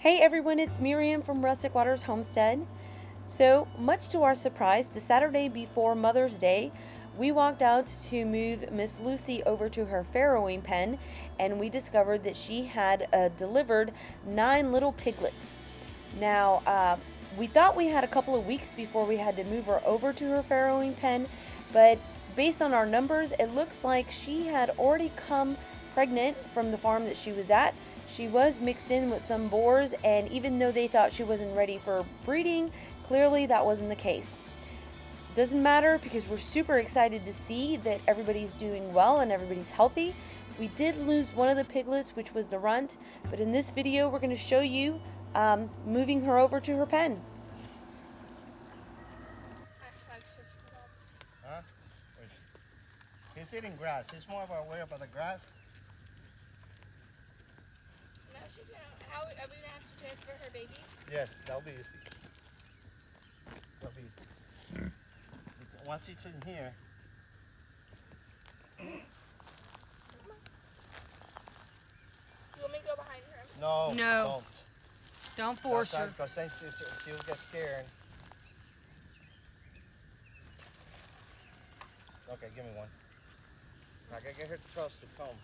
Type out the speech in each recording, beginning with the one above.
Hey everyone, it's Miriam from Rustic Waters Homestead. So, much to our surprise, the Saturday before Mother's Day, we walked out to move Miss Lucy over to her farrowing pen, and we discovered that she had delivered 9 little piglets. Now, we thought we had a couple of weeks before we had to move her over to her farrowing pen, but based on our numbers, it looks like she had already come pregnant from the farm that she was at. She was mixed in with some boars, and even though they thought she wasn't ready for breeding, clearly that wasn't the case. Doesn't matter because we're super excited to see that everybody's doing well and everybody's healthy. We did lose one of the piglets, which was the runt, but in this video we're going to show you moving her over to her pen. Huh? He's eating grass. He's more aware about the grass. No, she's gonna. How are we gonna have to transfer her babies? Yes, that'll be easy. That'll be easy. Once it's in here. You want me to go behind her? No. No. Don't force her. Because then she'll get scared. Okay, give me one. I gotta get her to trust the comb.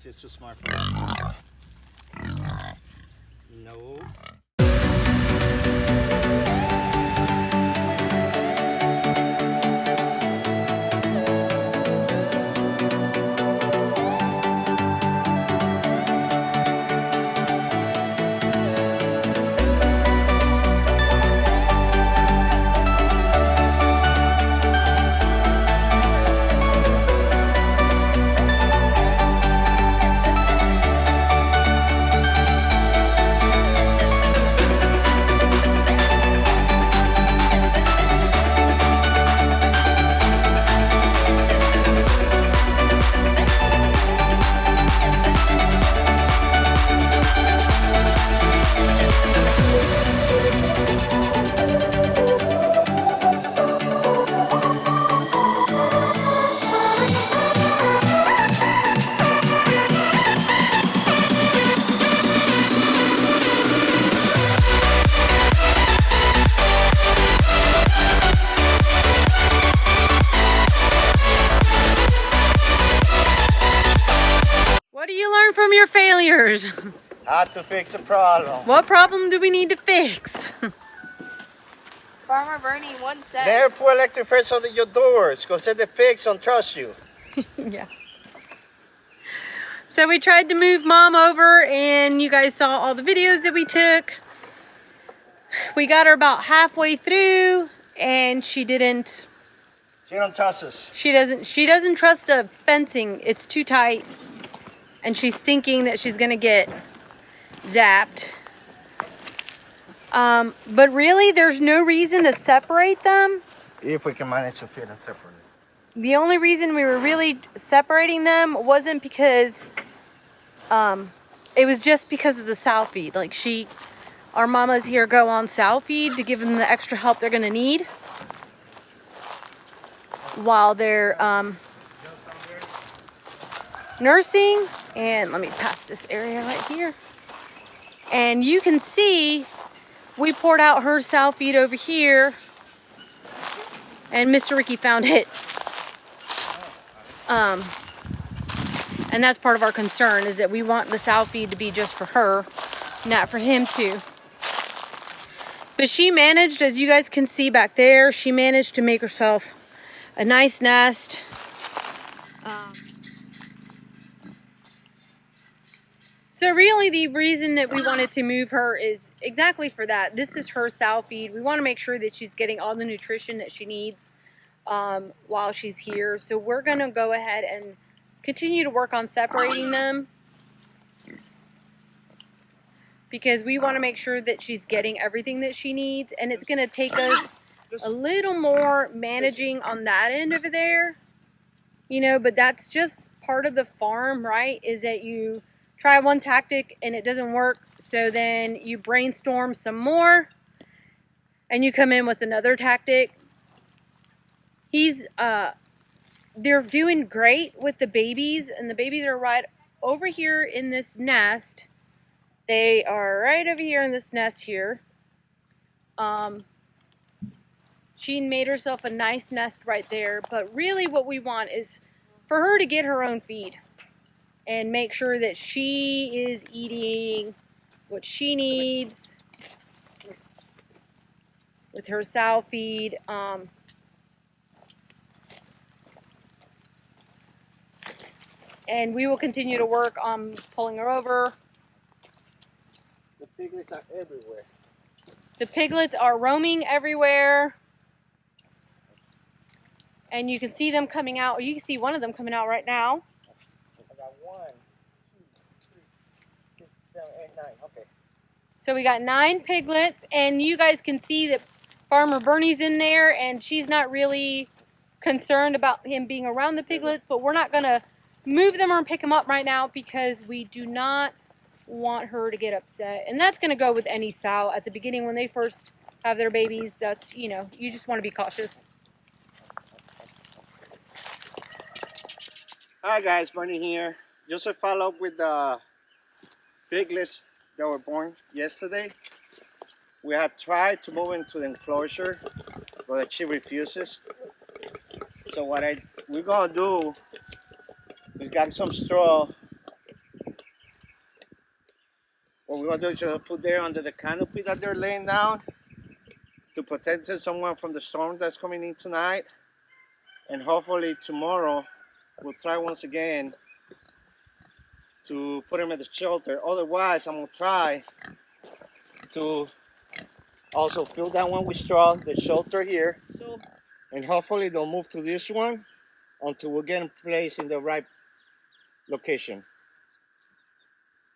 She's too smart for that. No. What do you learn from your failures? How to fix a problem. What problem do we need to fix? Farmer Bernie once said. Therefore, electric press under your doors. Because the pigs don't trust you. Yeah. So we tried to move Mom over, and you guys saw all the videos that we took. We got her about halfway through, and she didn't She don't trust us. She doesn't trust the fencing. It's too tight. And she's thinking that she's gonna get zapped. But really, there's no reason to separate them. If we can manage to feed them separately. The only reason we were really separating them wasn't because, it was just because of the sow feed. Like our mamas here go on sow feed to give them the extra help they're gonna need while they're nursing. And let me pass this area right here. And you can see we poured out her sow feed over here, and Mr. Ricky found it. And that's part of our concern, is that we want the sow feed to be just for her, not for him too. But she managed, as you guys can see back there, she managed to make herself a nice nest. So really the reason that we wanted to move her is exactly for that. This is her sow feed. We want to make sure that she's getting all the nutrition that she needs while she's here. So we're going to go ahead and continue to work on separating them, because we want to make sure that she's getting everything that she needs. And it's going to take us a little more managing on that end over there, you know, but that's just part of the farm, right? Is that you try one tactic and it doesn't work, so then you brainstorm some more and you come in with another tactic. They're doing great with the babies, and the babies are right over here in this nest. They are right over here in this nest here. She made herself a nice nest right there, but really what we want is for her to get her own feed and make sure that she is eating what she needs with her sow feed. And we will continue to work on pulling her over. The piglets are everywhere. The piglets are roaming everywhere. And you can see them coming out, or you can see one of them coming out right now. I got 1, 2, 3, 6, 7, 8, 9. Okay. So we got 9 piglets, and you guys can see that Farmer Bernie's in there, and she's not really concerned about him being around the piglets, but we're not gonna move them or pick them up right now because we do not want her to get upset. And that's gonna go with any sow at the beginning when they first have their babies. That's, you know, you just want to be cautious. Hi guys, Bernie here. Just a follow up with the piglets that were born yesterday. We have tried to move into the enclosure, but she refuses. So what we're gonna do, we got some straw. What we're gonna do is just put there under the canopy that they're laying down to protect someone from the storm that's coming in tonight. And hopefully tomorrow we'll try once again to put them at the shelter. Otherwise, I'm gonna try to also fill that one with straw, the shelter here, and hopefully they'll move to this one until we get them placed in the right location.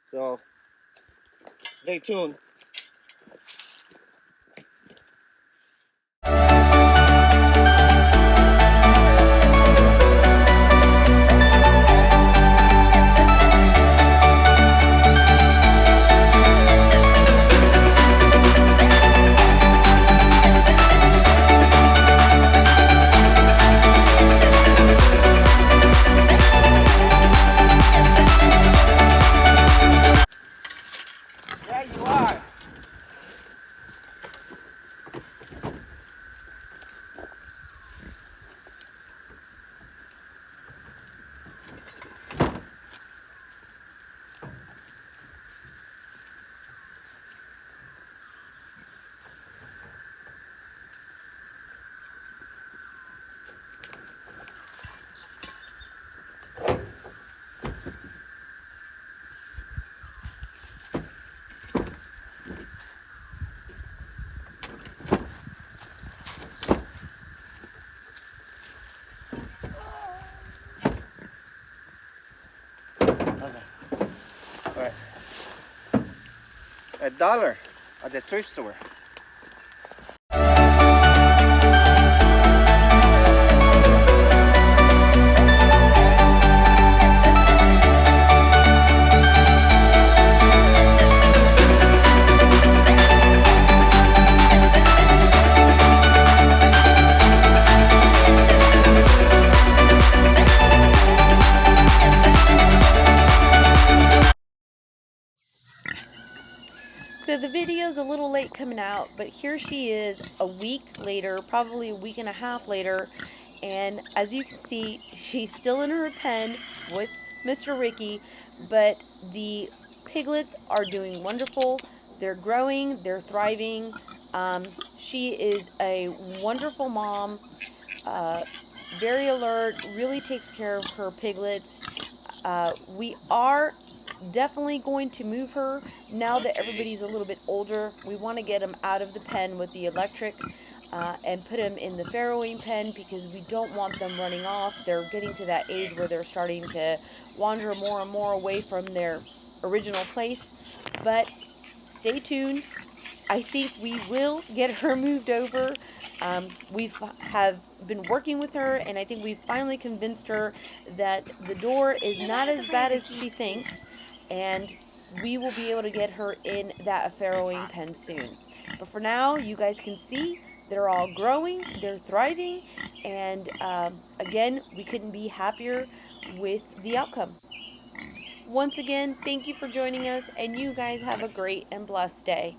So stay tuned. There you are. $1 at the thrift store. So the video's a little late coming out, but here she is a week later, probably a week and a half later, and as you can see, she's still in her pen with Mr. Ricky, but the piglets are doing wonderful. They're growing, they're thriving. She is a wonderful mom, very alert, really takes care of her piglets. We are definitely going to move her now that everybody's a little bit older. We want to get them out of the pen with the electric and put them in the farrowing pen because we don't want them running off. They're getting to that age where they're starting to wander more and more away from their original place. But stay tuned. I think we will get her moved over. We have been working with her, and I think we've finally convinced her that the door is not as bad as she thinks, and we will be able to get her in that farrowing pen soon. But for now, you guys can see they're all growing, they're thriving, and again, we couldn't be happier with the outcome. Once again, thank you for joining us, and you guys have a great and blessed day.